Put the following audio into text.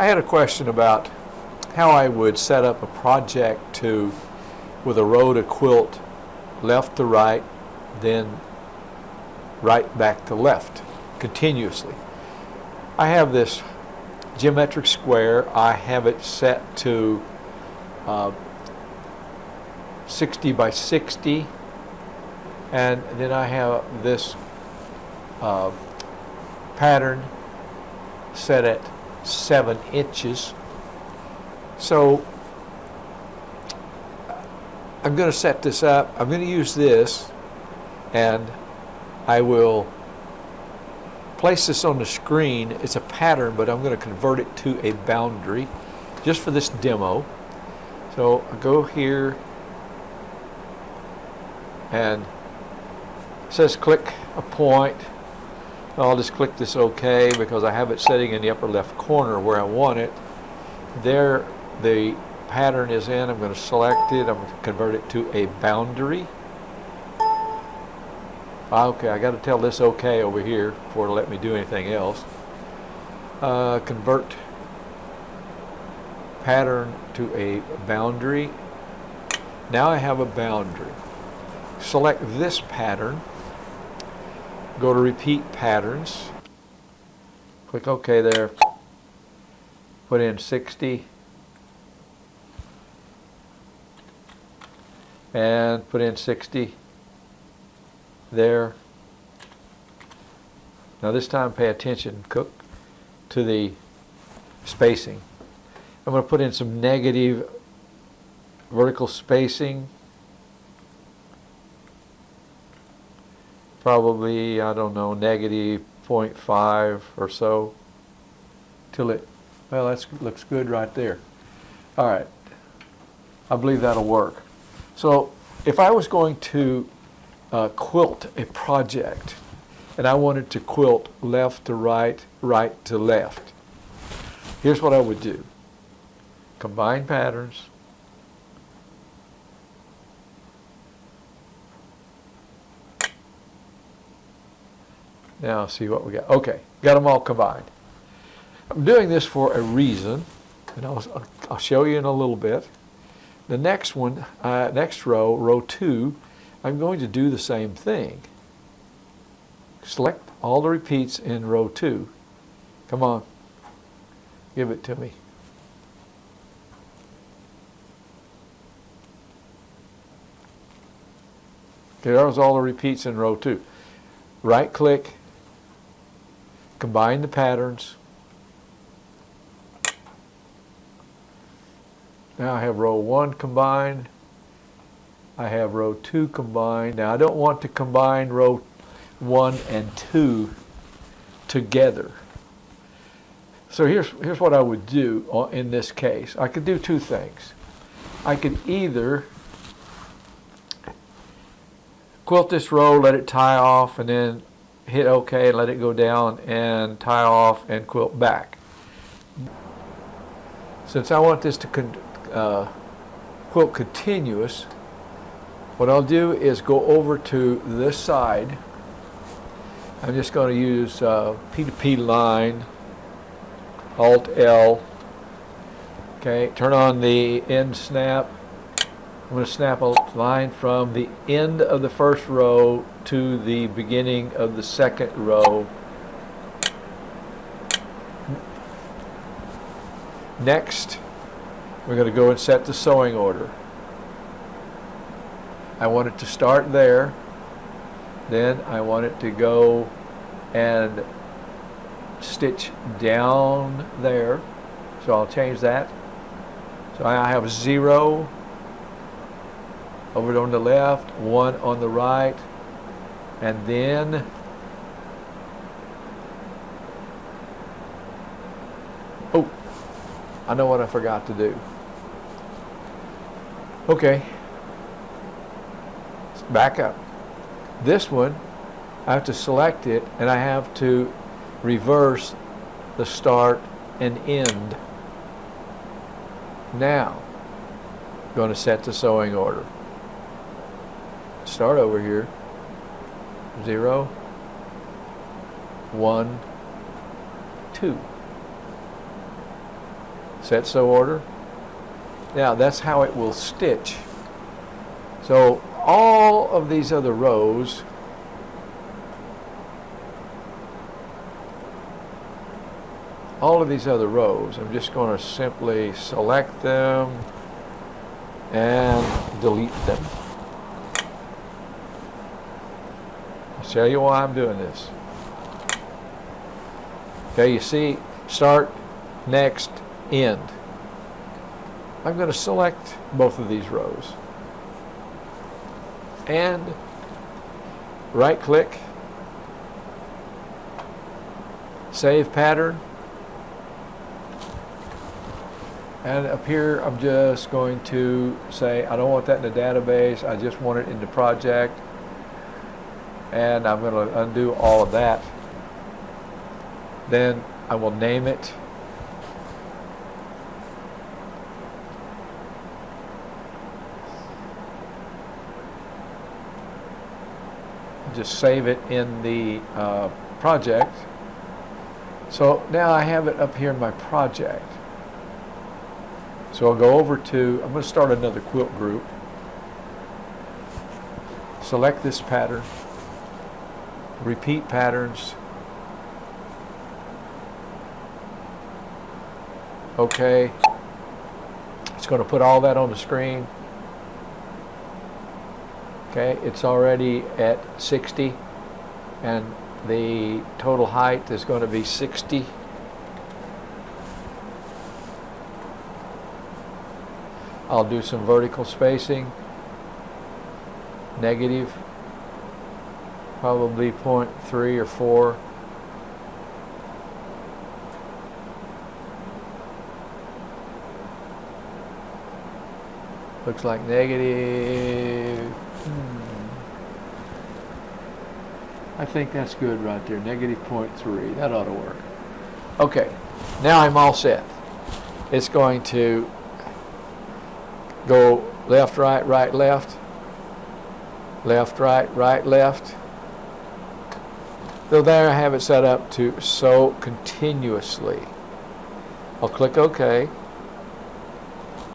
I had a question about how I would set up a project with a row to quilt left to right, then right back to left continuously. I have this geometric square. I have it set to 60 by 60, and then I have this pattern set at 7 inches. So I'm going to set this up. I'm going to use this, and I will place this on the screen. It's a pattern, but I'm going to convert it to a boundary just for this demo. So I go here, and it says click a point. I'll just click this OK because I have it setting in the upper left corner where I want it. There the pattern is in. I'm going to select it. I'm going to convert it to a boundary. Okay, I got to tell this OK over here before it'll let me do anything else. Convert pattern to a boundary. Now I have a boundary. Select this pattern. Go to repeat patterns. Click OK there. Put in 60. And put in 60 there. Now this time pay attention, Cook, to the spacing. I'm going to put in some negative vertical spacing. Probably, I don't know, negative 0.5 or so till it, well, that looks good right there. All right, I believe that'll work. So if I was going to quilt a project and I wanted to quilt left to right, right to left, here's what I would do. Combine patterns. Now see what we got. Okay, got them all combined. I'm doing this for a reason, and I'll show you in a little bit. The next one, next row, row 2, I'm going to do the same thing. Select all the repeats in row 2. Come on, give it to me. Okay, there's all the repeats in row 2. Right click, combine the patterns. Now I have row 1 combined. I have row 2 combined. Now I don't want to combine row 1 and 2 together. So here's what I would do in this case. I could do two things. I could either quilt this row, let it tie off, and then hit OK, let it go down and tie off and quilt back. Since I want this to quilt continuous, what I'll do is go over to this side. I'm just going to use P2P line, Alt L. Okay, turn on the end snap. I'm going to snap a line from the end of the first row to the beginning of the second row. Next, we're going to go and set the sewing order. I want it to start there. Then I want it to go and stitch down there. So I'll change that. So I have 0 over on the left, 1 on the right, and then oh, I know what I forgot to do. Okay, let's back up. This one, I have to select it, and I have to reverse the start and end. Now, I'm going to set the sewing order. Start over here. 0, 1, 2. Set so order. Now that's how it will stitch. So all of these other rows I'm just going to simply select them and delete them. I'll show you why I'm doing this. Okay, you see, start, next, end. I'm going to select both of these rows and right click, save pattern, and up here I'm just going to say I don't want that in the database, I just want it in the project, and I'm going to undo all of that. Then I will name it just save it in the project. So now I have it up here in my project. So I'll go over to, I'm going to start another quilt group. Select this pattern, repeat patterns. Okay. It's going to put all that on the screen. Okay, it's already at 60 and the total height is going to be 60. I'll do some vertical spacing, negative, probably 0.3 or 4. Looks like negative. I think that's good right there, negative 0.3. That ought to work. Okay, now I'm all set. It's going to go left, right, right, left, left, right, right, left. So there I have it set up to sew continuously. I'll click OK.